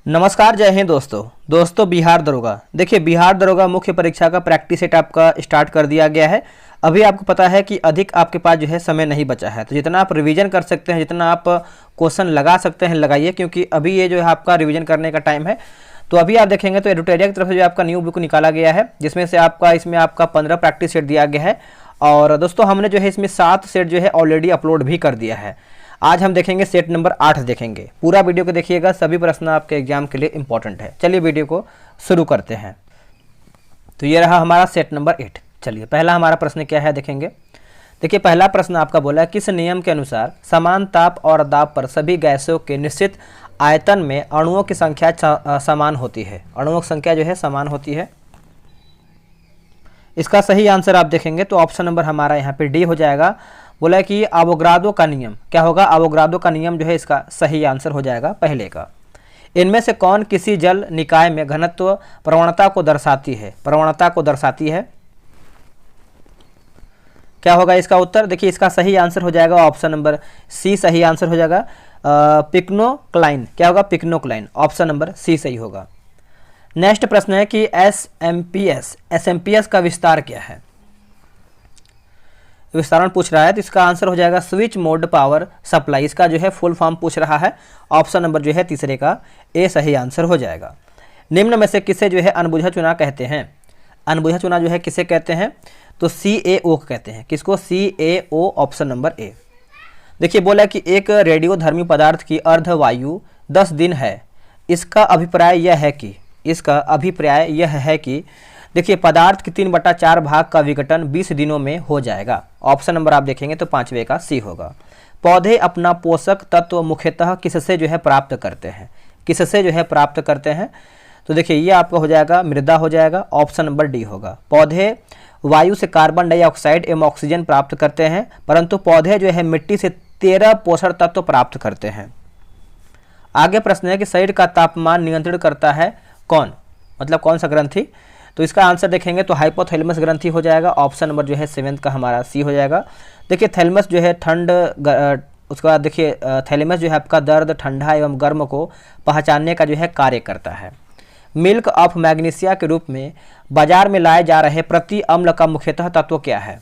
नमस्कार, जय हिंद दोस्तों बिहार दरोगा। देखिए, बिहार दरोगा मुख्य परीक्षा का प्रैक्टिस सेट आपका स्टार्ट कर दिया गया है। अभी आपको पता है कि अधिक आपके पास जो है समय नहीं बचा है, तो जितना आप रिवीजन कर सकते हैं, जितना आप क्वेश्चन लगा सकते हैं लगाइए, क्योंकि अभी ये जो है आपका रिवीजन करने का टाइम है। तो अभी आप देखेंगे तो एडुटेरिया की तरफ से जो आपका न्यू बुक निकाला गया है, जिसमें से इसमें आपका 15 प्रैक्टिस सेट दिया गया है। और दोस्तों हमने जो है इसमें 7 सेट जो है ऑलरेडी अपलोड भी कर दिया है। आज हम देखेंगे सेट नंबर 8 देखेंगे। पूरा वीडियो को देखिएगा, सभी प्रश्न आपके एग्जाम के लिए इंपॉर्टेंट है। चलिए वीडियो को शुरू करते हैं। तो ये रहा हमारा सेट नंबर 8। चलिए पहला हमारा प्रश्न क्या है देखेंगे। देखिए, पहला प्रश्न आपका बोला है, किस नियम के अनुसार समान ताप और दाब पर सभी गैसों के निश्चित आयतन में अणुओं की संख्या समान होती है। अणुओं की संख्या जो है समान होती है। इसका सही आंसर आप देखेंगे तो ऑप्शन नंबर हमारा यहाँ पे डी हो जाएगा। बोला है कि अवोगाद्रो का नियम क्या होगा। अवोगाद्रो का नियम जो है इसका सही आंसर हो जाएगा पहले का। इनमें से कौन किसी जल निकाय में घनत्व प्रवणता को दर्शाती है। प्रवणता को दर्शाती है, क्या होगा इसका उत्तर। देखिए, इसका सही आंसर हो जाएगा ऑप्शन नंबर सी सही आंसर हो जाएगा। पिक्नोक्लाइन क्या होगा, पिक्नोक्लाइन। ऑप्शन नंबर सी सही होगा। नेक्स्ट प्रश्न है कि एसएमपीएस का विस्तार क्या है। विस्तारण पूछ रहा है, तो इसका आंसर हो जाएगा स्विच मोड पावर सप्लाई। इसका जो है फुल फॉर्म पूछ रहा है। ऑप्शन नंबर जो है तीसरे का ए सही आंसर हो जाएगा। निम्न में से किसे जो है अनबुझा चुना कहते हैं। अनबुझा चुना जो है किसे कहते हैं, तो CAO कहते हैं। किसको, CAO। Option number A. देखिए, बोला कि एक रेडियोधर्मी पदार्थ की अर्धवायु 10 दिन है। इसका अभिप्राय यह है कि देखिए, पदार्थ की 3/4 भाग का विघटन 20 दिनों में हो जाएगा। ऑप्शन नंबर आप देखेंगे तो 5वें का सी होगा। पौधे अपना पोषक तत्व मुख्यतः किससे जो है प्राप्त करते हैं। किससे जो है प्राप्त करते हैं, तो देखिए ये आपका हो जाएगा मृदा हो जाएगा। ऑप्शन नंबर डी होगा। पौधे वायु से कार्बन डाइऑक्साइड एवं ऑक्सीजन प्राप्त करते हैं, परंतु पौधे जो है मिट्टी से 13 पोषक तत्व प्राप्त करते हैं। आगे प्रश्न है कि शरीर का तापमान नियंत्रण करता है कौन, मतलब कौन सा ग्रंथि। तो इसका आंसर देखेंगे तो हाइपोथैलेमस ग्रंथि हो जाएगा। ऑप्शन नंबर जो है 7 का हमारा सी हो जाएगा। देखिए, थैलेमस जो है ठंड, उसके बाद देखिए थैलेमस जो है आपका दर्द, ठंडा एवं गर्म को पहचानने का जो है कार्य करता है। मिल्क ऑफ मैग्नीशिया के रूप में बाजार में लाए जा रहे प्रति अम्ल का मुख्यतः तत्व क्या है।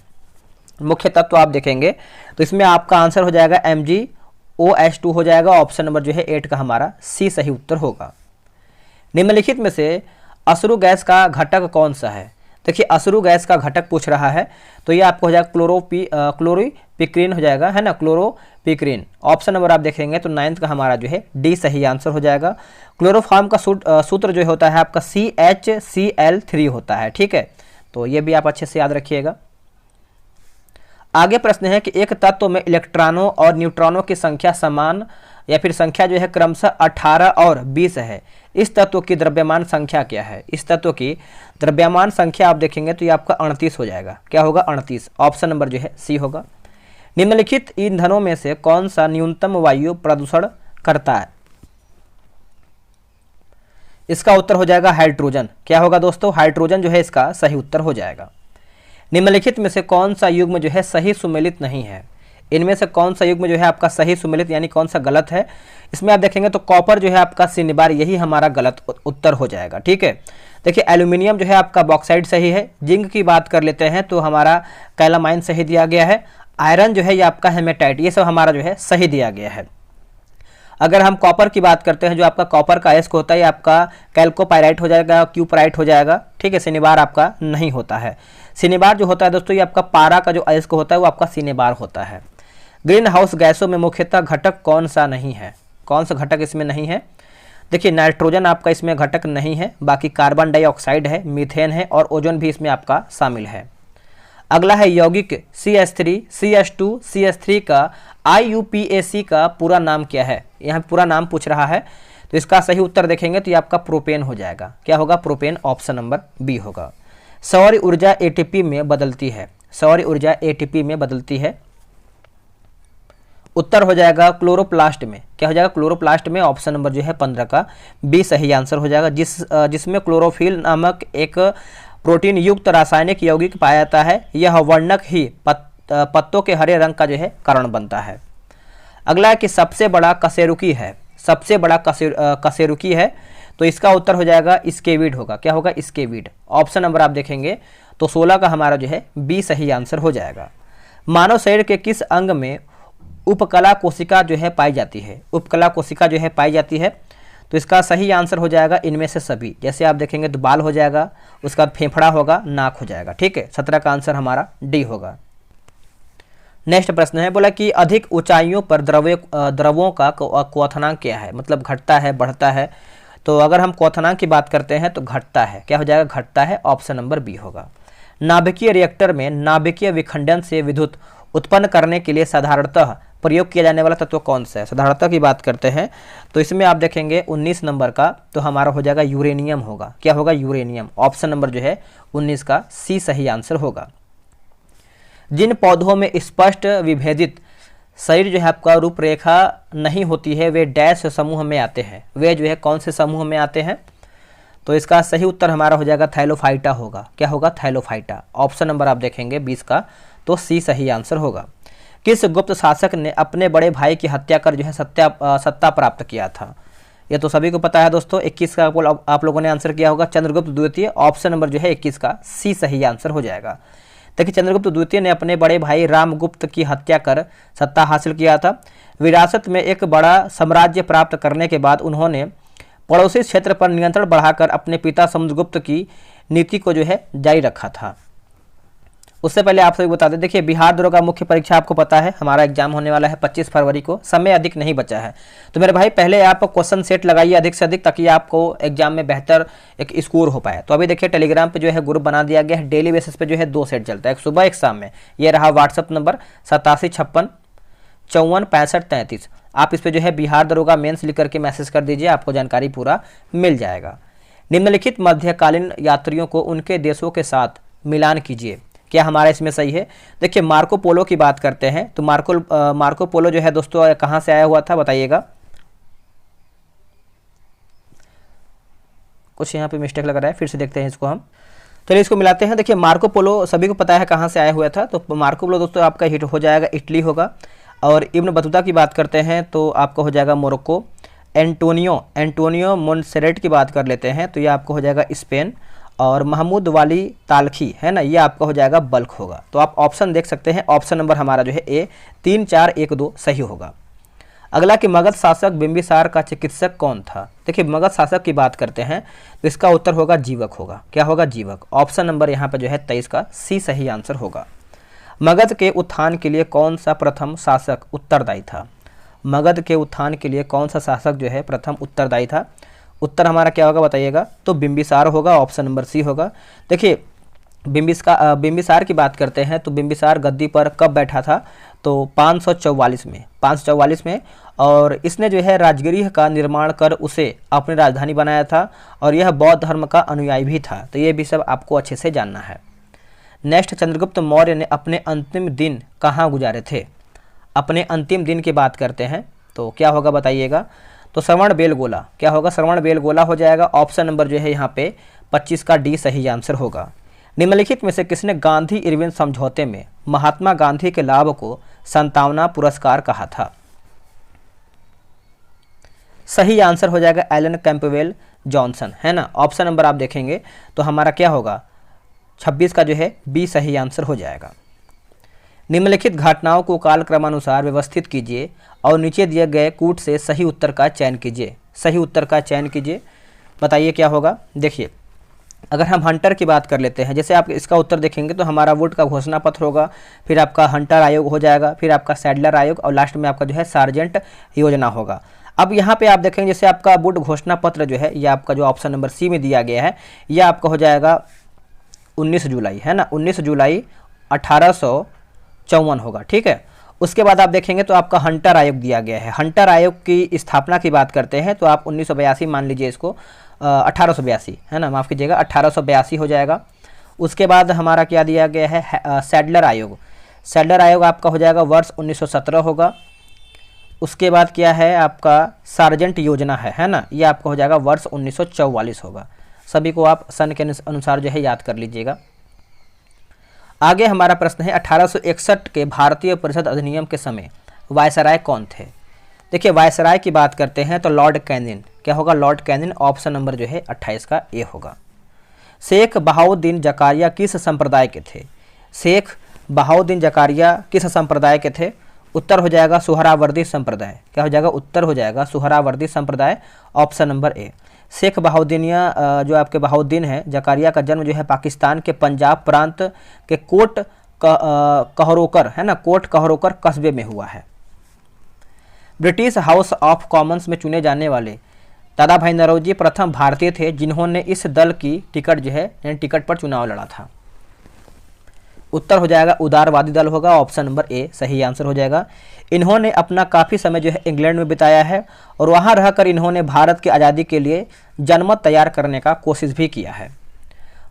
मुख्य तत्व आप देखेंगे तो इसमें आपका आंसर हो जाएगा MgOH2 हो जाएगा। ऑप्शन नंबर जो है 8 का हमारा सी सही उत्तर होगा। निम्नलिखित में से अश्रु गैस का घटक कौन सा है। देखिए, अश्रु गैस का घटक पूछ रहा है, तो ये आपको हो जाएगा क्लोरोपिक्रीन हो जाएगा, है ना, क्लोरोपिक्रीन। ऑप्शन नंबर आप देखेंगे तो 9th का हमारा जो है डी सही आंसर हो जाएगा। क्लोरोफॉर्म का सूत्र जो होता है आपका CHCl3 होता है, ठीक है। तो ये भी आप अच्छे से याद रखिएगा। आगे प्रश्न है कि एक तत्व में इलेक्ट्रॉनों और न्यूट्रॉनों की संख्या समान या फिर संख्या जो है क्रमशः 18 और 20 है। इस तत्व की द्रव्यमान संख्या क्या है। इस तत्व की द्रव्यमान संख्या आप देखेंगे तो ये आपका 38 हो जाएगा। क्या होगा, 38। ऑप्शन नंबर जो है सी होगा। निम्नलिखित ईंधनों में से कौन सा न्यूनतम वायु प्रदूषण करता है। इसका उत्तर हो जाएगा हाइड्रोजन। क्या होगा दोस्तों, हाइड्रोजन जो है इसका सही उत्तर हो जाएगा। निम्नलिखित में से कौन सा युग्म जो है सही सुमेलित नहीं है। इनमें से कौन सा युग्म जो है आपका सही सुमेलित यानी कौन सा गलत है। इसमें आप देखेंगे तो कॉपर जो है आपका सिनिबार, यही हमारा गलत उत्तर हो जाएगा, ठीक है। देखिए, एल्यूमिनियम जो है आपका बॉक्साइड सही है। जिंक की बात कर लेते हैं तो हमारा कैलामाइन सही दिया गया है। आयरन जो है ये आपका हेमेटाइट, ये सब हमारा जो है सही दिया गया है। अगर हम कॉपर की बात करते हैं, जो आपका कॉपर का अयस्क होता है आपका कैल्कोपाइराइट हो जाएगा, क्यूपराइट हो जाएगा, ठीक है। सिनिबार आपका नहीं होता है। सिनिबार जो होता है दोस्तों ये आपका पारा का जो अयस्क होता है वो आपका सिनिबार होता है। ग्रीन हाउस गैसों में मुख्यतः घटक कौन सा नहीं है। कौन सा घटक इसमें नहीं है। देखिए, नाइट्रोजन आपका इसमें घटक नहीं है, बाकी कार्बन डाइऑक्साइड है, मीथेन है और ओजोन भी इसमें आपका शामिल है। अगला है यौगिक CH3, CH2, CH3 का IUPAC का पूरा नाम क्या है। यहाँ पूरा नाम पूछ रहा है, तो इसका सही उत्तर देखेंगे तो ये आपका प्रोपेन हो जाएगा। क्या होगा, प्रोपेन। ऑप्शन नंबर बी होगा। सौर ऊर्जा ATP में बदलती है। सौर ऊर्जा ATP में बदलती है। उत्तर हो जाएगा क्लोरोप्लास्ट में। क्या हो जाएगा, क्लोरोप्लास्ट में। ऑप्शन नंबर जो है 15 का बी सही आंसर हो जाएगा। जिसमें क्लोरोफिल नामक एक प्रोटीन युक्त रासायनिक यौगिक पाया जाता है। यह वर्णक ही पत्तों के हरे रंग का जो है कारण बनता है। अगला है कि सबसे बड़ा कशेरुकी है। सबसे बड़ा कशेरुकी है, तो इसका उत्तर हो जाएगा स्केविड होगा। क्या होगा? स्केविड। ऑप्शन नंबर आप देखेंगे तो 16 का हमारा जो है बी सही आंसर हो जाएगा। मानव शरीर के किस अंग में उपकला कोशिका जो है पाई जाती है? उपकला कोशिका जो है पाई जाती है, तो इसका सही आंसर हो जाएगा इनमें से सभी। जैसे आप देखेंगे तो बाल हो जाएगा, उसका बाद फेफड़ा होगा, नाक हो जाएगा। ठीक है, 17 का आंसर हमारा डी होगा। नेक्स्ट प्रश्न है, बोला कि अधिक ऊंचाइयों पर द्रवों का क्वथनांक क्या है? मतलब घटता है, बढ़ता है। तो अगर हम क्वथनांक की बात करते हैं तो घटता है। क्या हो जाएगा? घटता है। ऑप्शन नंबर बी होगा। नाभिकीय रिएक्टर में नाभिकीय विखंडन से विद्युत उत्पन्न करने के लिए साधारणतः प्रयोग किया जाने वाला तत्व कौन सा है? साधारणतः की बात करते हैं तो इसमें आप देखेंगे 19 नंबर का, तो हमारा हो जाएगा यूरेनियम होगा। क्या होगा? यूरेनियम। ऑप्शन नंबर जो है 19 का सी सही आंसर होगा। जिन पौधों में स्पष्ट विभेदित शरीर जो है आपका रूपरेखा नहीं होती है, वे डैश समूह में आते हैं। वे जो है कौन से समूह में आते हैं? तो इसका सही उत्तर हमारा हो जाएगा थैलोफाइटा होगा। क्या होगा? थैलोफाइटा। ऑप्शन नंबर आप देखेंगे 20 का, तो सी सही आंसर होगा। किस गुप्त शासक ने अपने बड़े भाई की हत्या कर जो है सत्ता प्राप्त किया था? ये तो सभी को पता है दोस्तों। 21 का आप लोगों ने आंसर किया होगा, चंद्रगुप्त द्वितीय। ऑप्शन नंबर जो है 21 का सी सही आंसर हो जाएगा। देखिए, चंद्रगुप्त द्वितीय ने अपने बड़े भाई रामगुप्त की हत्या कर सत्ता हासिल किया था। विरासत में एक बड़ा साम्राज्य प्राप्त करने के बाद उन्होंने पड़ोसी क्षेत्र पर नियंत्रण बढ़ाकर अपने पिता समुद्रगुप्त की नीति को जो है जारी रखा था। उससे पहले आप सभी बता दें, देखिए बिहार दरोगा मुख्य परीक्षा आपको पता है हमारा एग्जाम होने वाला है 25 फरवरी को। समय अधिक नहीं बचा है, तो मेरे भाई पहले आप क्वेश्चन सेट लगाइए अधिक से अधिक, ताकि आपको एग्जाम में बेहतर एक स्कोर हो पाए। तो अभी देखिए टेलीग्राम पे जो है ग्रुप बना दिया गया है। डेली बेसिस पे जो है 2 सेट चलता है, एक सुबह एक शाम में। ये रहा व्हाट्सअप नंबर 8756546533। आप इस पर जो है बिहार दरोगा मेंस लिख करके मैसेज कर दीजिए, आपको जानकारी पूरा मिल जाएगा। निम्नलिखित मध्यकालीन यात्रियों को उनके देशों के साथ मिलान कीजिए। क्या हमारा इसमें सही है? देखिए, मार्को पोलो की बात करते हैं तो मार्को पोलो जो है दोस्तों कहाँ से आया हुआ था बताइएगा। कुछ यहाँ पे मिस्टेक लग रहा है, फिर से देखते हैं इसको हम। चलिए इसको मिलाते हैं। देखिए, मार्को पोलो सभी को पता है कहाँ से आया हुआ था, तो मार्को पोलो दोस्तों आपका हिट हो जाएगा इटली होगा। और इब्न बतूता की बात करते हैं तो आपको हो जाएगा मोरक्को। एंटोनियो मोन्सेरेट की बात कर लेते हैं तो ये आपको हो जाएगा स्पेन। और महमूद वाली तालखी है ना, ये आपका हो जाएगा बल्ख होगा। तो आप ऑप्शन देख सकते हैं, ऑप्शन नंबर हमारा जो है ए 3, 4, 1, 2 सही होगा। अगला कि मगध शासक बिंबिसार का चिकित्सक कौन था? देखिए, मगध शासक की बात करते हैं तो इसका उत्तर होगा जीवक होगा। क्या होगा? जीवक। ऑप्शन नंबर यहाँ पर जो है 23 का सी सही आंसर होगा। मगध के उत्थान के लिए कौन सा प्रथम शासक उत्तरदायी था? मगध के उत्थान के लिए कौन सा शासक जो है प्रथम उत्तरदायी था? उत्तर हमारा क्या होगा बताइएगा। तो बिंबिसार होगा। ऑप्शन नंबर सी होगा। देखिए, बिंबिसार की बात करते हैं तो बिंबिसार गद्दी पर कब बैठा था? तो 544 में। और इसने जो है राजगृह का निर्माण कर उसे अपनी राजधानी बनाया था, और यह बौद्ध धर्म का अनुयायी भी था। तो ये भी सब आपको अच्छे से जानना है। नेक्स्ट, चंद्रगुप्त मौर्य ने अपने अंतिम दिन कहाँ गुजारे थे? अपने अंतिम दिन की बात करते हैं तो क्या होगा बताइएगा। तो श्रवण बेलगोला। क्या होगा? श्रवण बेलगोला हो जाएगा। ऑप्शन नंबर जो है यहाँ पे 25 का डी सही आंसर होगा। निम्नलिखित में से किसने गांधी इरविन समझौते में महात्मा गांधी के लाभ को संतावना पुरस्कार कहा था? सही आंसर हो जाएगा एलन कैंपबेल जॉनसन, है ना। ऑप्शन नंबर आप देखेंगे तो हमारा क्या होगा 26 का जो है बी सही आंसर हो जाएगा। निम्नलिखित घटनाओं को कालक्रमानुसार व्यवस्थित कीजिए और नीचे दिए गए कूट से सही उत्तर का चयन कीजिए। सही उत्तर का चयन कीजिए, बताइए क्या होगा। देखिए, अगर हम हंटर की बात कर लेते हैं, जैसे आप इसका उत्तर देखेंगे तो हमारा वुड का घोषणा पत्र होगा, फिर आपका हंटर आयोग हो जाएगा, फिर आपका सैडलर आयोग, और लास्ट में आपका जो है सार्जेंट योजना होगा। अब यहाँ पे आप देखेंगे जैसे आपका वुड घोषणा पत्र जो है, ये आपका जो ऑप्शन नंबर सी में दिया गया है, यह आपका हो जाएगा 19 जुलाई, है ना। 19 जुलाई 1854 होगा, ठीक है। उसके बाद आप देखेंगे तो आपका हंटर आयोग दिया गया है। हंटर आयोग की स्थापना की बात करते हैं तो आप 1982 मान लीजिए इसको, 1882, है ना, माफ़ कीजिएगा 1882 हो जाएगा। उसके बाद हमारा क्या दिया गया है, सैडलर आयोग। सैडलर आयोग आपका हो जाएगा वर्ष 1917 होगा। उसके बाद क्या है आपका सार्जेंट योजना है ना, ये आपका हो जाएगा वर्ष 1944 होगा। सभी को आप सन के अनुसार जो है याद कर लीजिएगा। आगे हमारा प्रश्न है 1861 के भारतीय परिषद अधिनियम के समय वायसराय कौन थे? देखिए वायसराय की बात करते हैं तो लॉर्ड कैनिन, क्या होगा लॉर्ड कैनिन, ऑप्शन नंबर जो है 28 का ए होगा। शेख बहाउद्दीन जकारिया किस संप्रदाय के थे? शेख बहाउद्दीन जकारिया किस संप्रदाय के थे? उत्तर हो जाएगा सुहरावर्दी संप्रदाय, क्या हो जाएगा उत्तर हो जाएगा सुहरावर्दी संप्रदाय, ऑप्शन नंबर ए। शेख बहाउद्दीनिया जो आपके बहाउद्दीन है जकारिया का जन्म जो है पाकिस्तान के पंजाब प्रांत के कोट कहरोकर है ना, कोट कहरोकर कस्बे में हुआ है। ब्रिटिश हाउस ऑफ कॉमन्स में चुने जाने वाले दादा भाई नौरोजी प्रथम भारतीय थे जिन्होंने इस दल की टिकट जो है यानी टिकट पर चुनाव लड़ा था। उत्तर हो जाएगा उदारवादी दल होगा, ऑप्शन नंबर ए सही आंसर हो जाएगा। इन्होंने अपना काफ़ी समय जो है इंग्लैंड में बिताया है और वहाँ रहकर इन्होंने भारत की आज़ादी के लिए जनमत तैयार करने का कोशिश भी किया है।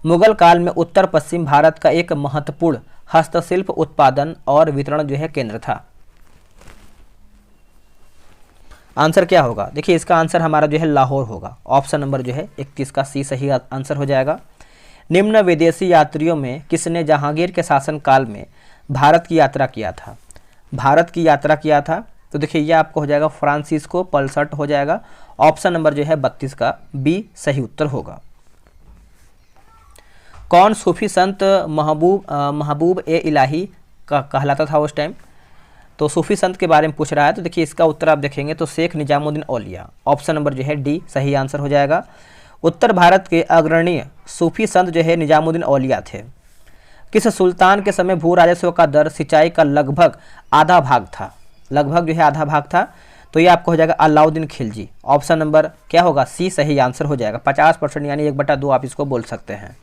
मुगल काल में उत्तर पश्चिम भारत का एक महत्वपूर्ण हस्तशिल्प उत्पादन और वितरण जो है केंद्र था। आंसर क्या होगा? देखिए इसका आंसर हमारा जो है लाहौर होगा, ऑप्शन नंबर जो है 31 का सी सही आंसर हो जाएगा। निम्न विदेशी यात्रियों में किसने जहांगीर के शासनकाल में भारत की यात्रा किया था? भारत की यात्रा किया था तो देखिए ये आपको हो जाएगा फ्रांसिस्को पल्सर्ट हो जाएगा, ऑप्शन नंबर जो है 32 का बी सही उत्तर होगा। कौन सूफी संत महबूब ए इलाही का कहलाता था उस टाइम? तो सूफी संत के बारे में पूछ रहा है, तो देखिए इसका उत्तर आप देखेंगे तो शेख निजामुद्दीन औलिया, ऑप्शन नंबर जो है डी सही आंसर हो जाएगा। उत्तर भारत के अग्रणी सूफी संत जो है निजामुद्दीन औलिया थे। किस सुल्तान के समय भू राजस्व का दर सिंचाई का लगभग आधा भाग था? लगभग जो है आधा भाग था, तो ये आपको हो जाएगा अलाउद्दीन खिलजी, ऑप्शन नंबर क्या होगा सी सही आंसर हो जाएगा। 50% यानी 1/2 आप इसको बोल सकते हैं।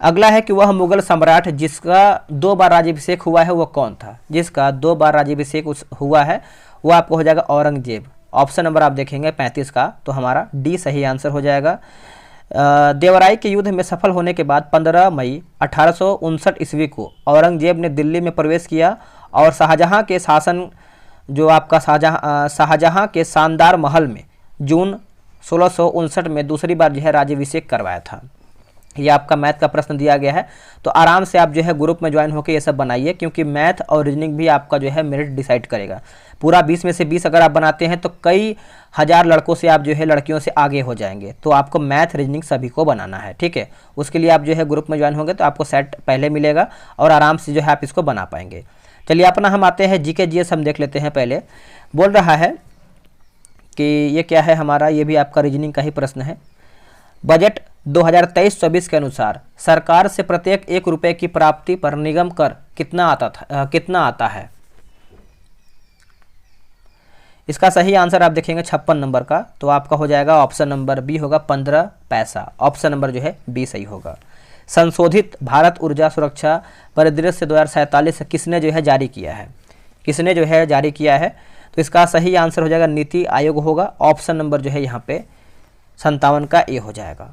अगला है कि वह मुगल सम्राट जिसका 2 बार राज्याभिषेक हुआ है वो कौन था? जिसका 2 बार राज्याभिषेक हुआ है वो आपको हो जाएगा औरंगजेब, ऑप्शन नंबर आप देखेंगे 35 का, तो हमारा डी सही आंसर हो जाएगा। देवराई के युद्ध में सफल होने के बाद 15 मई 1859 ईस्वी को औरंगजेब ने दिल्ली में प्रवेश किया और शाहजहां के शासन जो आपका शाहजहां के शानदार महल में जून 1659 में दूसरी बार जो है राज्याभिषेक करवाया था। ये आपका मैथ का प्रश्न दिया गया है, तो आराम से आप जो है ग्रुप में ज्वाइन होकर ये सब बनाइए, क्योंकि मैथ और रीजनिंग भी आपका जो है मेरिट डिसाइड करेगा। पूरा 20 में से 20 अगर आप बनाते हैं तो कई हज़ार लड़कों से आप जो है लड़कियों से आगे हो जाएंगे। तो आपको मैथ रीजनिंग सभी को बनाना है, ठीक है। उसके लिए आप जो है ग्रुप में ज्वाइन होंगे तो आपको सेट पहले मिलेगा और आराम से जो है आप इसको बना पाएंगे। चलिए अपना हम आते हैं जीके जीएस हम देख लेते हैं। पहले बोल रहा है कि ये क्या है हमारा, ये भी आपका रीजनिंग का ही प्रश्न है। बजट 2023-24 के अनुसार सरकार से प्रत्येक 1 रुपये की प्राप्ति पर निगम कर कितना आता है? इसका सही आंसर आप देखेंगे 56 नंबर का, तो आपका हो जाएगा ऑप्शन नंबर बी होगा 15 पैसा, ऑप्शन नंबर जो है बी सही होगा। संशोधित भारत ऊर्जा सुरक्षा परिदृश्य 2047 किसने जो है जारी किया है? किसने जो है जारी किया है? तो इसका सही आंसर हो जाएगा नीति आयोग होगा, ऑप्शन नंबर जो है यहाँ पे 57 का ए हो जाएगा।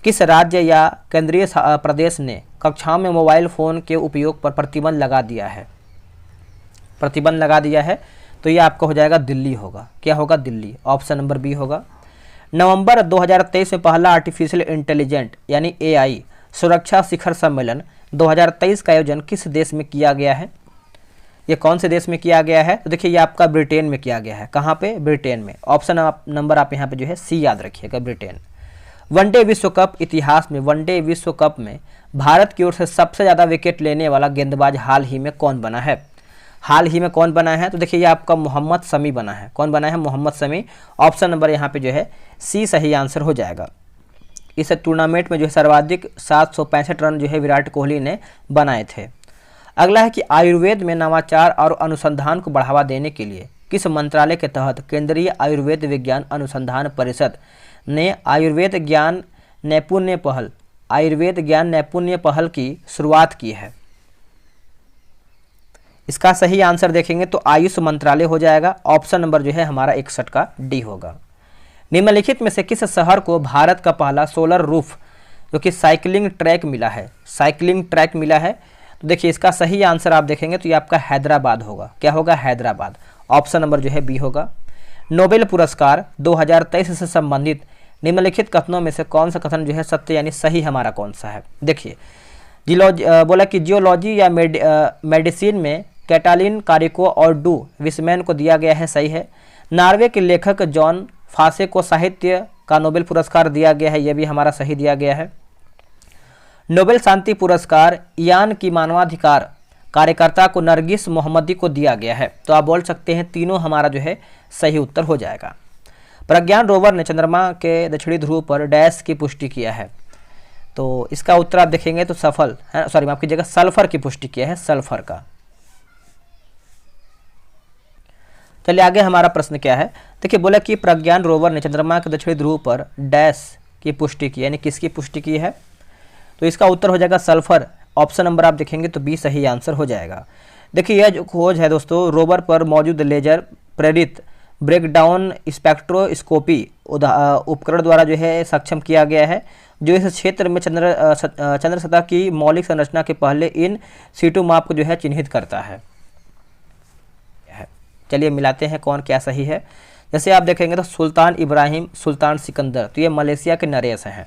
किस राज्य या केंद्रीय प्रदेश ने कक्षाओं में मोबाइल फ़ोन के उपयोग पर प्रतिबंध लगा दिया है? प्रतिबंध लगा दिया है, तो ये आपका हो जाएगा दिल्ली होगा, क्या होगा दिल्ली, ऑप्शन नंबर बी होगा। नवंबर 2023 में पहला आर्टिफिशियल इंटेलिजेंट यानी एआई सुरक्षा शिखर सम्मेलन 2023 का आयोजन किस देश में किया गया है? ये कौन से देश में किया गया है? तो देखिए ये आपका ब्रिटेन में किया गया है। कहाँ पे? ब्रिटेन में, ऑप्शन नंबर आप यहाँ पे जो है सी याद रखिएगा, ब्रिटेन। वनडे विश्व कप इतिहास में वनडे विश्व कप में भारत की ओर से सबसे ज़्यादा विकेट लेने वाला गेंदबाज हाल ही में कौन बना है? हाल ही में कौन बना है? तो देखिए ये आपका मोहम्मद शमी बना है। कौन बना है? मोहम्मद शमी, ऑप्शन नंबर यहाँ पे जो है सी सही आंसर हो जाएगा। इस टूर्नामेंट में जो है सर्वाधिक 765 रन जो है विराट कोहली ने बनाए थे। अगला है कि आयुर्वेद में नवाचार और अनुसंधान को बढ़ावा देने के लिए किस मंत्रालय के तहत केंद्रीय आयुर्वेद विज्ञान अनुसंधान परिषद ने आयुर्वेद ज्ञान नैपुण्य पहल की शुरुआत की है? इसका सही आंसर देखेंगे तो आयुष मंत्रालय हो जाएगा, ऑप्शन नंबर जो है हमारा 61 का डी होगा। निम्नलिखित में से किस शहर को भारत का पहला सोलर रूफ जो कि साइकिलिंग ट्रैक मिला है? साइकिलिंग ट्रैक मिला है, तो देखिए इसका सही आंसर आप देखेंगे तो ये आपका हैदराबाद होगा, क्या होगा हैदराबाद, ऑप्शन नंबर जो है बी होगा। नोबेल पुरस्कार 2023 से संबंधित निम्नलिखित कथनों में से कौन सा कथन जो है सत्य यानी सही हमारा कौन सा है? देखिए बोला कि जियोलॉजी या मेडिसिन में कैटालिन कारिको और डू विस्मैन को दिया गया है, सही है। नॉर्वे के लेखक जॉन फासे को साहित्य का नोबेल पुरस्कार दिया गया है, यह भी हमारा सही दिया गया है। नोबेल शांति पुरस्कार ईरान की मानवाधिकार कार्यकर्ता को नरगिस मोहम्मदी को दिया गया है। तो आप बोल सकते हैं तीनों हमारा जो है सही उत्तर हो जाएगा। प्रज्ञान रोवर ने चंद्रमा के दक्षिणी ध्रुव पर डैश की पुष्टि किया है, तो इसका उत्तर आप देखेंगे तो सफल है, सॉरी माफ कीजिएगा, सल्फर की पुष्टि किया है, सल्फर का। चलिए आगे हमारा प्रश्न क्या है। देखिए बोला कि प्रज्ञान रोवर ने चंद्रमा के दक्षिणी ध्रुव पर डैश की पुष्टि की, यानी किसकी पुष्टि की है, तो इसका उत्तर हो जाएगा सल्फर। ऑप्शन नंबर आप देखेंगे तो बी सही आंसर हो जाएगा। देखिए यह जो खोज है दोस्तों, रोवर पर मौजूद लेजर प्रेरित ब्रेकडाउन स्पेक्ट्रोस्कोपी उपकरण द्वारा जो है सक्षम किया गया है, जो इस क्षेत्र में चंद्र सतह की मौलिक संरचना के पहले इन सीटू माप को जो है चिन्हित करता है। चलिए मिलाते हैं कौन क्या सही है। जैसे आप देखेंगे तो सुल्तान इब्राहिम, सुल्तान सिकंदर, तो ये मलेशिया के नरेश हैं।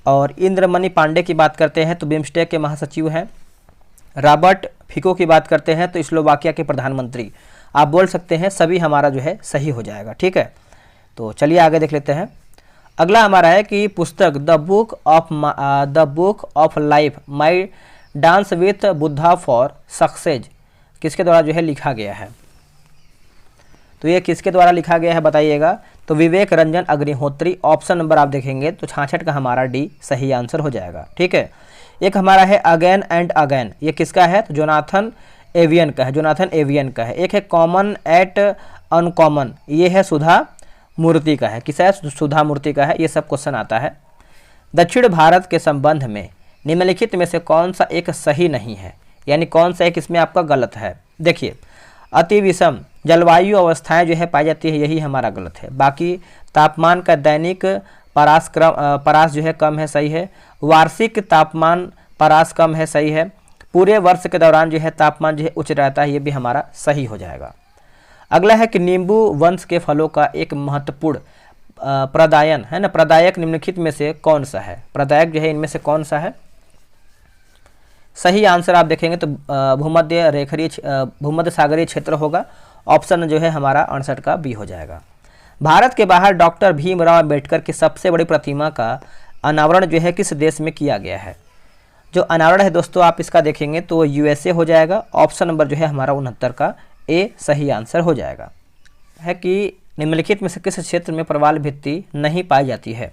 और इंद्रमणि पांडे की बात करते हैं तो बिम्स्टेक के महासचिव हैं। रॉबर्ट फिको की बात करते हैं तो स्लोवाकिया के प्रधानमंत्री। आप बोल सकते हैं सभी हमारा जो है सही हो जाएगा, ठीक है। तो चलिए आगे देख लेते हैं। अगला हमारा है कि पुस्तक the book of life my dance with Buddha for success किसके द्वारा जो है लिखा गया है, तो ये किसके द्वारा लिखा गया है बताइएगा। तो विवेक रंजन अग्निहोत्री। ऑप्शन नंबर आप देखेंगे तो 66 का हमारा डी सही आंसर हो जाएगा, ठीक है। एक हमारा है अगेन एंड अगेन, ये किसका है, तो जोनाथन एवियन का है, जोनाथन एवियन का है। एक है कॉमन एट अनकॉमन, ये है सुधा मूर्ति का है, किसा है, सुधा मूर्ति का है। ये सब क्वेश्चन आता है। दक्षिण भारत के संबंध में निम्नलिखित में से कौन सा एक सही नहीं है, यानी कौन सा एक इसमें आपका गलत है। देखिए अति विषम जलवायु अवस्थाएं जो है पाई जाती है, यही हमारा गलत है। बाकी तापमान का दैनिक परास जो है कम है, सही है। वार्षिक तापमान परास कम है, सही है। पूरे वर्ष के दौरान जो है तापमान जो है उच्च रहता है, ये भी हमारा सही हो जाएगा। अगला है कि नींबू वंश के फलों का एक महत्वपूर्ण प्रदायन है ना, प्रदायक निम्नलिखित में से कौन सा है, प्रदायक जो है इनमें से कौन सा है। सही आंसर आप देखेंगे तो भूमध्य सागरीय क्षेत्र होगा। ऑप्शन जो है हमारा 68 का बी हो जाएगा। भारत के बाहर डॉक्टर भीमराव अंबेडकर की सबसे बड़ी प्रतिमा का अनावरण जो है किस देश में किया गया है। जो अनावरण है दोस्तों आप इसका देखेंगे तो यूएसए हो जाएगा। ऑप्शन नंबर जो है हमारा 69 का ए सही आंसर हो जाएगा। है कि निम्नलिखित में से किस क्षेत्र में प्रवाल भित्ति नहीं पाई जाती है,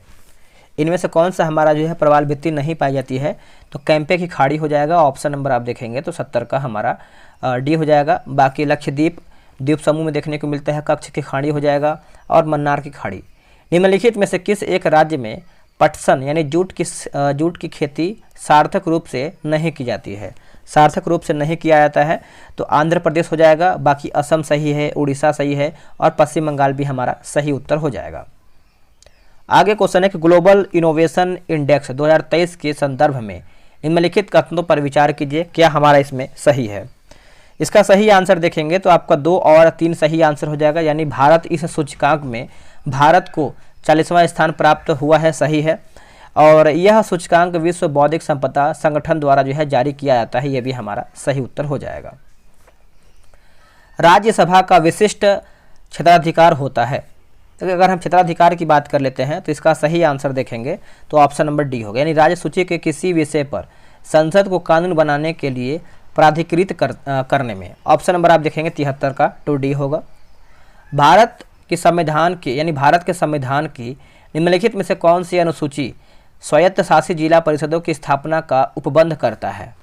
इनमें से कौन सा हमारा जो है प्रवाल भित्ति नहीं पाई जाती है, तो कैंपे की खाड़ी हो जाएगा। ऑप्शन नंबर आप देखेंगे तो 70 का हमारा डी हो जाएगा। बाकी लक्षद्वीप द्वीप समूह में देखने को मिलता है, कच्छ की खाड़ी हो जाएगा और मन्नार की खाड़ी। निम्नलिखित में से किस एक राज्य में पटसन यानी जूट की खेती सार्थक रूप से नहीं की जाती है, सार्थक रूप से नहीं किया जाता है, तो आंध्र प्रदेश हो जाएगा। बाकी असम सही है, उड़ीसा सही है और पश्चिम बंगाल भी हमारा सही उत्तर हो जाएगा। आगे क्वेश्चन है कि ग्लोबल इनोवेशन इंडेक्स 2023 के संदर्भ में निम्नलिखित कथनों पर विचार कीजिए, क्या हमारा इसमें सही है। इसका सही आंसर देखेंगे तो आपका 2 और 3 सही आंसर हो जाएगा, यानी भारत इस सूचकांक में भारत को 40वां स्थान प्राप्त हुआ है, सही है। और यह सूचकांक विश्व बौद्धिक संपदा संगठन द्वारा जो है जारी किया जाता है, यह भी हमारा सही उत्तर हो जाएगा। राज्यसभा का विशिष्ट क्षेत्राधिकार होता है, तो अगर हम क्षेत्राधिकार की बात कर लेते हैं तो इसका सही आंसर देखेंगे तो ऑप्शन नंबर डी होगा, यानी राज्य सूची के किसी विषय पर संसद को कानून बनाने के लिए प्राधिकृत करने में। ऑप्शन नंबर आप देखेंगे 73 का टू डी होगा। भारत के संविधान की यानी भारत के संविधान की निम्नलिखित में से कौन सी अनुसूची स्वायत्त शासी जिला परिषदों की स्थापना का उपबंध करता है।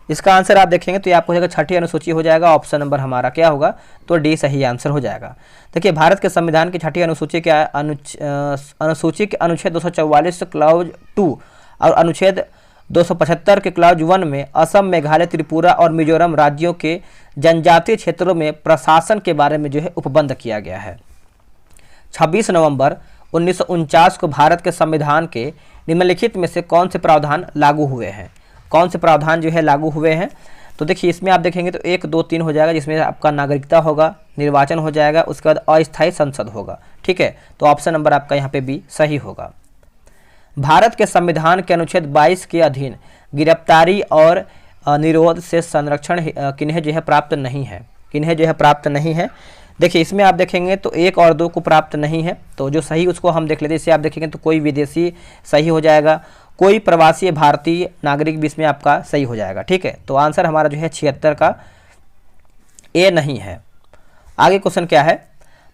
इसका आंसर आप देखेंगे तो ये आपको हो जाएगा 6ठी अनुसूची हो जाएगा। ऑप्शन नंबर हमारा क्या होगा, तो डी सही आंसर हो जाएगा। देखिए भारत के संविधान की 6ठी अनुसूची के अनुसूची के अनुच्छेद 244 क्लाउज 2 और अनुच्छेद 275 के क्लाउज 1 में असम, मेघालय, त्रिपुरा और मिजोरम राज्यों के जनजातीय क्षेत्रों में प्रशासन के बारे में जो है उपबंध किया गया है। 26 नवंबर 1949 को भारत के संविधान के निम्नलिखित में से कौन से प्रावधान लागू हुए हैं, कौन से प्रावधान जो है लागू हुए हैं। तो देखिए इसमें आप देखेंगे तो 1, 2, 3 हो जाएगा, जिसमें आपका नागरिकता होगा, निर्वाचन हो जाएगा, उसके बाद अस्थायी संसद होगा, ठीक है। तो ऑप्शन नंबर आपका यहाँ पे भी सही होगा। भारत के संविधान के अनुच्छेद 22 के अधीन गिरफ्तारी और निरोध से संरक्षण किन्हें जो है प्राप्त नहीं है, किन्हें जो है प्राप्त नहीं है। देखिए इसमें आप देखेंगे तो 1 और 2 को प्राप्त नहीं है, तो जो सही उसको हम देख लेते हैं। इसे आप देखेंगे तो कोई विदेशी सही हो जाएगा, कोई प्रवासी भारतीय नागरिक भी इसमें आपका सही हो जाएगा। ठीक है, तो आंसर हमारा जो है 76 का ए नहीं है। आगे क्वेश्चन क्या है,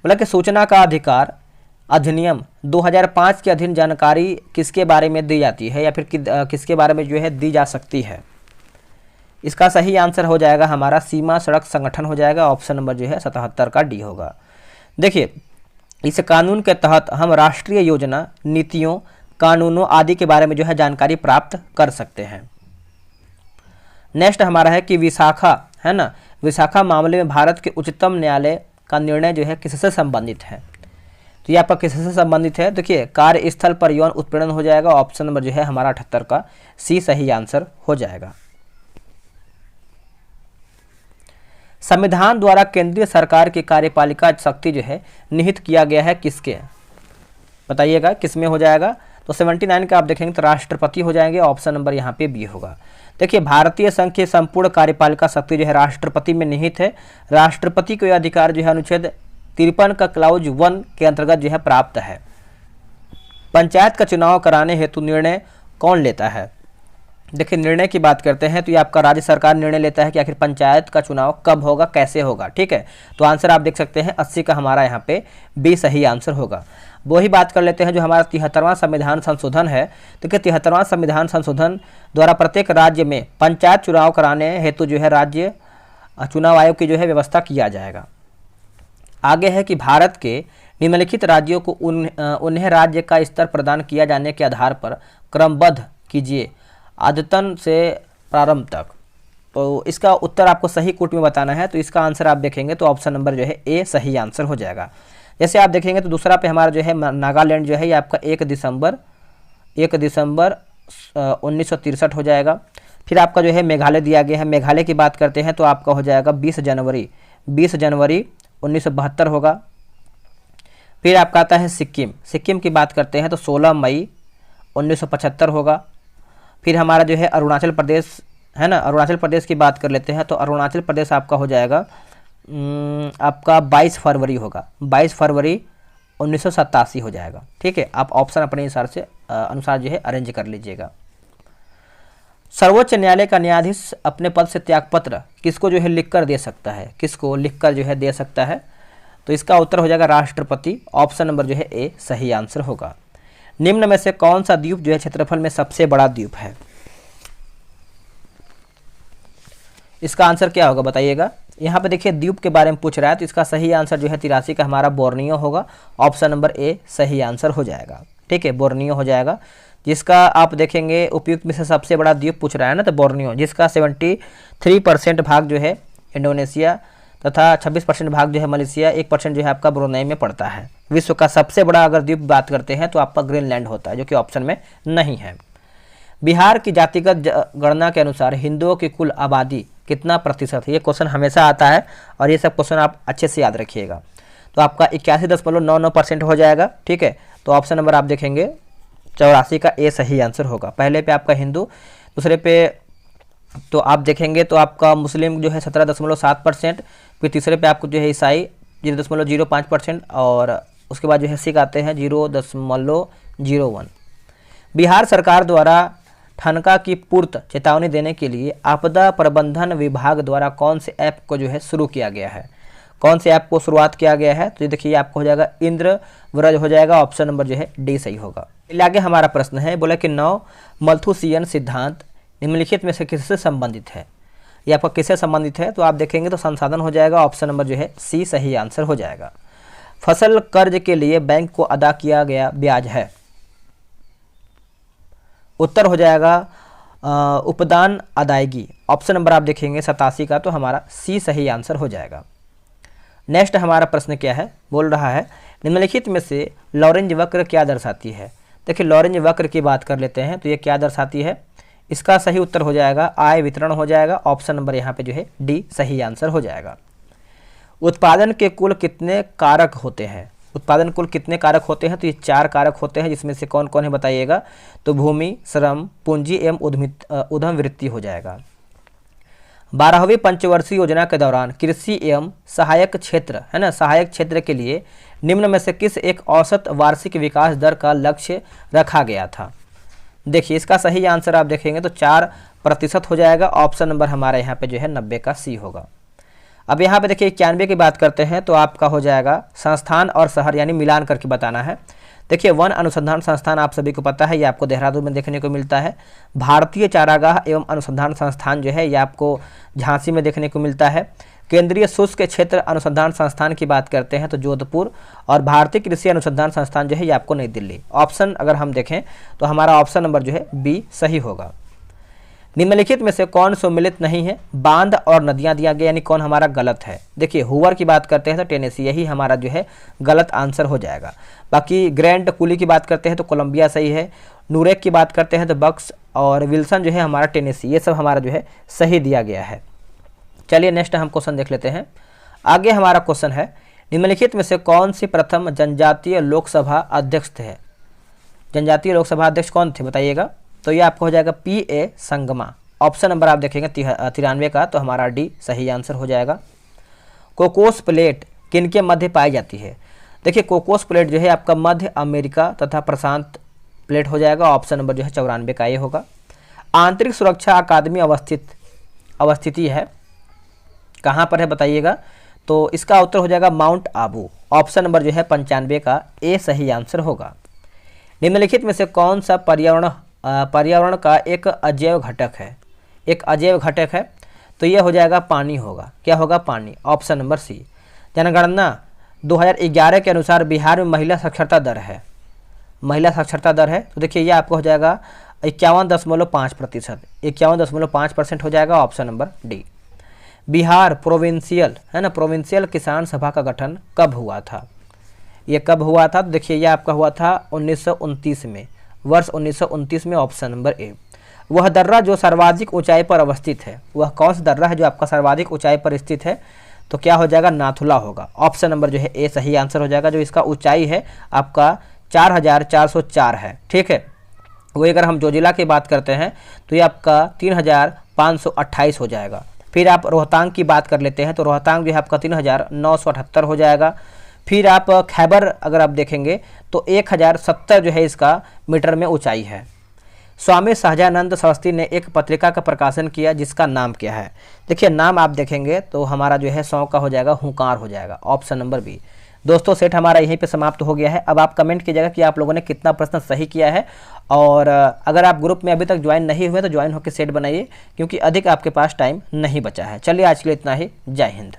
बोला कि सूचना का अधिकार अधिनियम 2005 के अधीन जानकारी किसके बारे में दी जाती है या फिर किसके बारे में जो है दी जा सकती है। इसका सही आंसर हो जाएगा हमारा सीमा सड़क संगठन हो जाएगा। ऑप्शन नंबर जो है 77 का डी होगा। देखिए इस कानून के तहत हम राष्ट्रीय योजना, नीतियों, कानूनों आदि के बारे में जो है जानकारी प्राप्त कर सकते हैं। नेक्स्ट हमारा है कि विशाखा है ना, विशाखा मामले में भारत के उच्चतम न्यायालय का निर्णय जो है किससे संबंधित है। तो ये आपका किससे संबंधित है, देखिए कार्यस्थल पर यौन उत्पीड़न हो जाएगा। ऑप्शन नंबर जो है हमारा 78 का सी सही आंसर हो जाएगा। संविधान द्वारा केंद्रीय सरकार की कार्यपालिका शक्ति जो है निहित किया गया है किसके, बताइएगा किसमें हो जाएगा। तो 79 का आप देखेंगे तो राष्ट्रपति हो जाएंगे। ऑप्शन नंबर यहाँ पे बी होगा। देखिए भारतीय संघ की संपूर्ण कार्यपालिका शक्ति जो है राष्ट्रपति में निहित है। राष्ट्रपति को यह अधिकार जो है अनुच्छेद 53 का क्लाउज 1 के अंतर्गत जो है प्राप्त है। पंचायत का चुनाव कराने हेतु निर्णय कौन लेता है। देखिए निर्णय की बात करते हैं तो ये आपका राज्य सरकार निर्णय लेता है कि आखिर पंचायत का चुनाव कब होगा, कैसे होगा। ठीक है, तो आंसर आप देख सकते हैं 80 का हमारा यहाँ पे बी सही आंसर होगा। वही बात कर लेते हैं जो हमारा 73वां संविधान संशोधन है। तो क्या 73वां संविधान संशोधन द्वारा प्रत्येक राज्य में पंचायत चुनाव कराने हेतु जो है राज्य चुनाव आयोग की जो है व्यवस्था किया जाएगा। आगे है कि भारत के निम्नलिखित राज्यों को उन्हें राज्य का स्तर प्रदान किया जाने के आधार पर क्रमबद्ध कीजिए अद्यतन से प्रारंभ तक। तो इसका उत्तर आपको सही कोट में बताना है। तो इसका आंसर आप देखेंगे तो ऑप्शन नंबर जो है ए सही आंसर हो जाएगा। जैसे आप देखेंगे तो दूसरा पे हमारा जो है नागालैंड जो है ये आपका 1 दिसंबर 1963 हो जाएगा। फिर आपका जो है मेघालय दिया गया है। मेघालय की बात करते हैं तो आपका हो जाएगा 20 जनवरी 1972 होगा। फिर आपका आता है सिक्किम की बात करते हैं तो 16 मई 1975 होगा। फिर हमारा जो है अरुणाचल प्रदेश है ना, अरुणाचल प्रदेश की बात कर लेते हैं तो अरुणाचल प्रदेश आपका हो जाएगा आपका 22 फरवरी होगा। 22 फरवरी 1987 हो जाएगा। ठीक है, आप ऑप्शन अपने अनुसार जो है अरेंज कर लीजिएगा। सर्वोच्च न्यायालय का न्यायाधीश अपने पद से त्यागपत्र किसको जो है लिखकर दे सकता है, किसको लिखकर जो है दे सकता है। तो इसका उत्तर हो जाएगा राष्ट्रपति। ऑप्शन नंबर जो है ए सही आंसर होगा। निम्न में से कौन सा द्वीप जो है क्षेत्रफल में सबसे बड़ा द्वीप है, इसका आंसर क्या होगा बताइएगा। यहाँ पे देखिए द्वीप के बारे में पूछ रहा है तो इसका सही आंसर जो है 83 का हमारा बोर्नियो होगा। ऑप्शन नंबर ए सही आंसर हो जाएगा। ठीक है, बोर्नियो हो जाएगा। जिसका आप देखेंगे उपयुक्त में से सबसे बड़ा द्वीप पूछ रहा है ना, तो बोर्नियो, जिसका 73% भाग जो है इंडोनेशिया तथा 26% भाग जो है मलेशिया, 1% जो है आपका ब्रुनेई में पड़ता है। विश्व का सबसे बड़ा अगर द्वीप बात करते हैं तो आपका ग्रीनलैंड होता है, जो कि ऑप्शन में नहीं है। बिहार की जातिगत गणना के अनुसार हिंदुओं की कुल आबादी कितना प्रतिशत है, ये क्वेश्चन हमेशा आता है और ये सब क्वेश्चन आप अच्छे से याद रखिएगा। तो आपका 81.99% हो जाएगा। ठीक है, तो ऑप्शन नंबर आप देखेंगे 84 का ए सही आंसर होगा। पहले पे आपका हिंदू, दूसरे पे तो आप देखेंगे तो आपका मुस्लिम जो है 17.7%, फिर तीसरे पे आपको जो है ईसाई 0.05% और उसके बाद जो है सिख आते हैं 0.01। बिहार सरकार द्वारा ठनका की पूर्त चेतावनी देने के लिए आपदा प्रबंधन विभाग द्वारा कौन से ऐप को जो है शुरू किया गया है, कौन से ऐप को शुरुआत किया गया है। तो ये देखिए आपको हो जाएगा इंद्रव्रज हो जाएगा। ऑप्शन नंबर जो है डी सही होगा। आगे हमारा प्रश्न है, बोला कि 9 मल्थुसियन सिद्धांत निम्नलिखित में से किससे संबंधित है, ये आपका किससे संबंधित है। तो आप देखेंगे तो संसाधन हो जाएगा। ऑप्शन नंबर जो है सी सही आंसर हो जाएगा। फसल कर्ज के लिए बैंक को अदा किया गया ब्याज है, उत्तर हो जाएगा उपदान अदायगी। ऑप्शन नंबर आप देखेंगे 87 का, तो हमारा सी सही आंसर हो जाएगा। नेक्स्ट हमारा प्रश्न क्या है, बोल रहा है निम्नलिखित में से लॉरेंज वक्र क्या दर्शाती है। देखिए लॉरेंज वक्र की बात कर लेते हैं तो ये क्या दर्शाती है। इसका सही उत्तर हो जाएगा आय वितरण हो जाएगा। ऑप्शन नंबर यहाँ पे जो है डी सही आंसर हो जाएगा। उत्पादन के कुल कितने कारक होते हैं, उत्पादन कुल कितने कारक होते हैं। तो ये 4 कारक होते हैं, जिसमें से कौन कौन है बताइएगा। तो भूमि, श्रम, पूंजी एवं उद्यम वृत्ति हो जाएगा। 12वीं पंचवर्षीय योजना के दौरान कृषि एवं सहायक क्षेत्र है ना, सहायक क्षेत्र के लिए निम्न में से किस एक औसत वार्षिक विकास दर का लक्ष्य रखा गया था। देखिए इसका सही आंसर आप देखेंगे तो 4% हो जाएगा। ऑप्शन नंबर हमारा यहाँ पे जो है 90 का सी होगा। अब यहाँ पे देखिए 91 की बात करते हैं तो आपका हो जाएगा संस्थान और शहर यानी मिलान करके बताना है। देखिए वन अनुसंधान संस्थान आप सभी को पता है, ये आपको देहरादून में देखने को मिलता है। भारतीय चारागाह एवं अनुसंधान संस्थान जो है ये आपको झांसी में देखने को मिलता है। केंद्रीय शुष्क क्षेत्र अनुसंधान संस्थान की बात करते हैं तो जोधपुर, और भारतीय कृषि अनुसंधान संस्थान जो है ये आपको नई दिल्ली। ऑप्शन अगर हम देखें तो हमारा ऑप्शन नंबर जो है बी सही होगा। निम्नलिखित में से कौन सम्मिलित नहीं है, बांध और नदियां दिया गया यानी कौन हमारा गलत है। देखिए हुवर की बात करते हैं तो टेनेसी, यही हमारा जो है गलत आंसर हो जाएगा। बाकी ग्रैंड कुली की बात करते हैं तो कोलंबिया सही है। नूरेक की बात करते हैं तो बक्स, और विल्सन जो है हमारा टेनेसी, ये सब हमारा जो है सही दिया गया है। चलिए नेक्स्ट हम क्वेश्चन देख लेते हैं। आगे हमारा क्वेश्चन है, निम्नलिखित में से कौन सी प्रथम जनजातीय लोकसभा अध्यक्ष थे। जनजातीय लोकसभा अध्यक्ष कौन थे बताइएगा। तो ये आपको हो जाएगा P.A. संगमा। ऑप्शन नंबर आप देखेंगे 93 का, तो हमारा डी सही आंसर हो जाएगा। कोकोस प्लेट किनके मध्य पाई जाती है। देखिए कोकोस प्लेट जो है आपका मध्य अमेरिका तथा प्रशांत प्लेट हो जाएगा। ऑप्शन नंबर जो है 94 का ये होगा। आंतरिक सुरक्षा अकादमी अवस्थिति है, कहाँ पर है बताइएगा। तो इसका उत्तर हो जाएगा माउंट आबू। ऑप्शन नंबर जो है 95 का ए सही आंसर होगा। निम्नलिखित में से कौन सा पर्यावरण का एक अजैव घटक है। एक अजैव घटक है तो ये हो जाएगा पानी होगा। क्या होगा, पानी। Option number C. जनगणना 2011 के अनुसार बिहार में महिला साक्षरता दर है, महिला साक्षरता दर है तो देखिए ये आपको हो जाएगा 51.5%, 51.5% हो जाएगा। Option number D. Bihar provincial है ना, प्रोविंशियल किसान सभा का गठन कब हुआ था। ये कब हुआ था तो देखिए ये आपका हुआ था 1929 में, वर्ष 1929 में। Option number A. वह दर्रा जो सर्वाधिक ऊंचाई पर अवस्थित है, वह कौन सा दर्रा है जो आपका सर्वाधिक ऊंचाई पर स्थित है। तो क्या हो जाएगा, नाथुला होगा। ऑप्शन नंबर जो है ए सही आंसर हो जाएगा। जो इसका ऊंचाई है आपका 4404 है, ठीक है। वही अगर हम जोजिला की बात करते हैं तो ये आपका 3528 हो जाएगा। फिर आप रोहतांग की बात कर लेते हैं तो रोहतांग जो है आपका 3978 हो जाएगा। फिर आप खैबर अगर आप देखेंगे तो 1070 जो है इसका मीटर में ऊंचाई है। स्वामी सहजानंद सरस्वती ने एक पत्रिका का प्रकाशन किया जिसका नाम क्या है। देखिए नाम आप देखेंगे तो हमारा जो है 100 का हो जाएगा, हुंकार हो जाएगा। Option number B. दोस्तों सेट हमारा यहीं पे समाप्त हो गया है। अब आप कमेंट कीजिएगा कि आप लोगों ने कितना प्रश्न सही किया है, और अगर आप ग्रुप में अभी तक ज्वाइन नहीं हुए तो ज्वाइन होकर सेट बनाइए, क्योंकि अधिक आपके पास टाइम नहीं बचा है। चलिए आज के लिए इतना ही। जय हिंद।